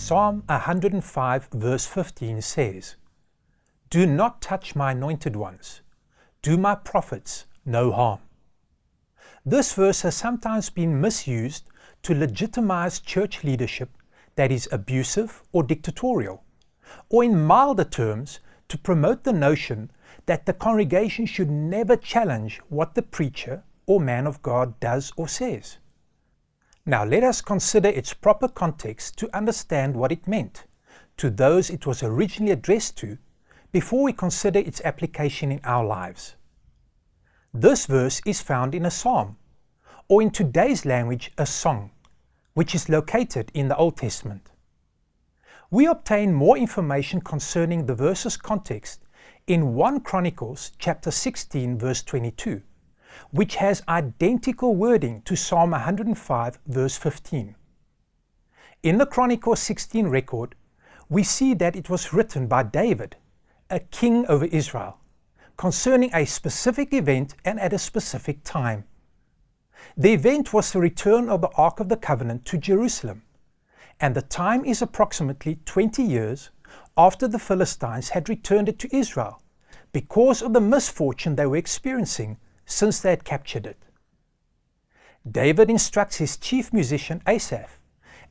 Psalm 105 verse 15 says, "Do not touch my anointed ones. Do my prophets no harm." This verse has sometimes been misused to legitimize church leadership that is abusive or dictatorial, or in milder terms, to promote the notion that the congregation should never challenge what the preacher or man of God does or says. Now let us consider its proper context to understand what it meant to those it was originally addressed to before we consider its application in our lives. This verse is found in a psalm, or in today's language, a song, which is located in the Old Testament. We obtain more information concerning the verse's context in 1 Chronicles chapter 16 verse 22, which has identical wording to Psalm 105 verse 15. In the Chronicles 16 record, we see that it was written by David, a king over Israel, concerning a specific event and at a specific time. The event was the return of the Ark of the Covenant to Jerusalem, and the time is approximately 20 years after the Philistines had returned it to Israel because of the misfortune they were experiencing since they had captured it. David instructs his chief musician Asaph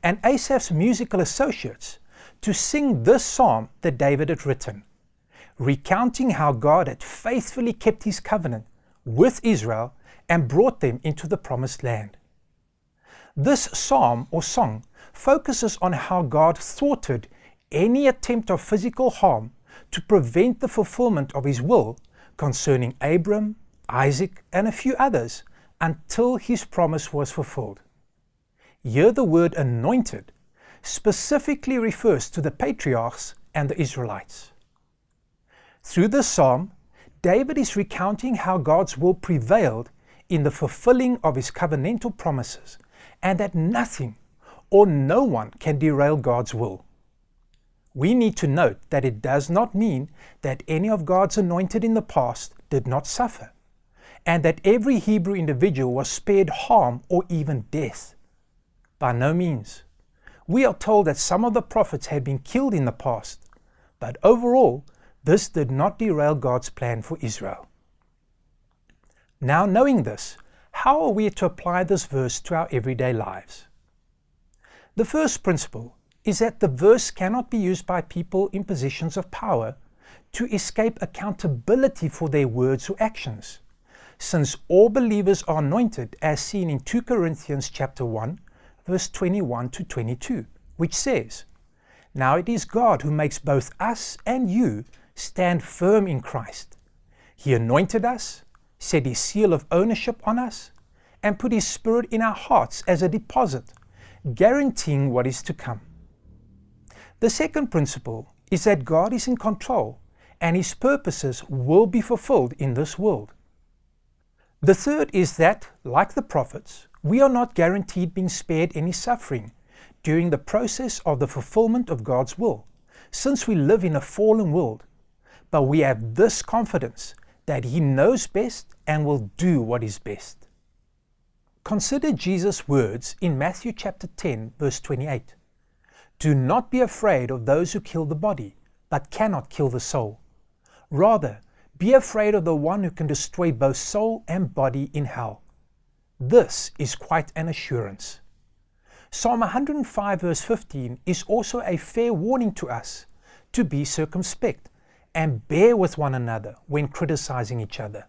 and Asaph's musical associates to sing this psalm that David had written, recounting how God had faithfully kept his covenant with Israel and brought them into the promised land. This psalm or song focuses on how God thwarted any attempt of physical harm to prevent the fulfillment of his will concerning Abram, Isaac, and a few others until his promise was fulfilled. Here the word anointed specifically refers to the patriarchs and the Israelites. Through this psalm, David is recounting how God's will prevailed in the fulfilling of his covenantal promises, and that nothing or no one can derail God's will. We need to note that it does not mean that any of God's anointed in the past did not suffer, and that every Hebrew individual was spared harm or even death. By no means. We are told that some of the prophets had been killed in the past, but overall, this did not derail God's plan for Israel. Now, knowing this, how are we to apply this verse to our everyday lives? The first principle is that the verse cannot be used by people in positions of power to escape accountability for their words or actions, since all believers are anointed, as seen in 2 Corinthians chapter 1, verse 21 to 22, which says, "Now it is God who makes both us and you stand firm in Christ. He anointed us, set his seal of ownership on us, and put his Spirit in our hearts as a deposit, guaranteeing what is to come." The second principle is that God is in control and his purposes will be fulfilled in this world. The third is that, like the prophets, we are not guaranteed being spared any suffering during the process of the fulfillment of God's will, since we live in a fallen world, but we have this confidence that he knows best and will do what is best. Consider Jesus' words in Matthew chapter 10, verse 28. "Do not be afraid of those who kill the body, but cannot kill the soul. Rather, be afraid of the one who can destroy both soul and body in hell." This is quite an assurance. Psalm 105 verse 15 is also a fair warning to us to be circumspect and bear with one another when criticizing each other.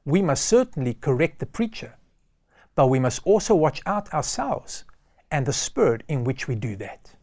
We must certainly correct the preacher, but we must also watch out ourselves and the spirit in which we do that.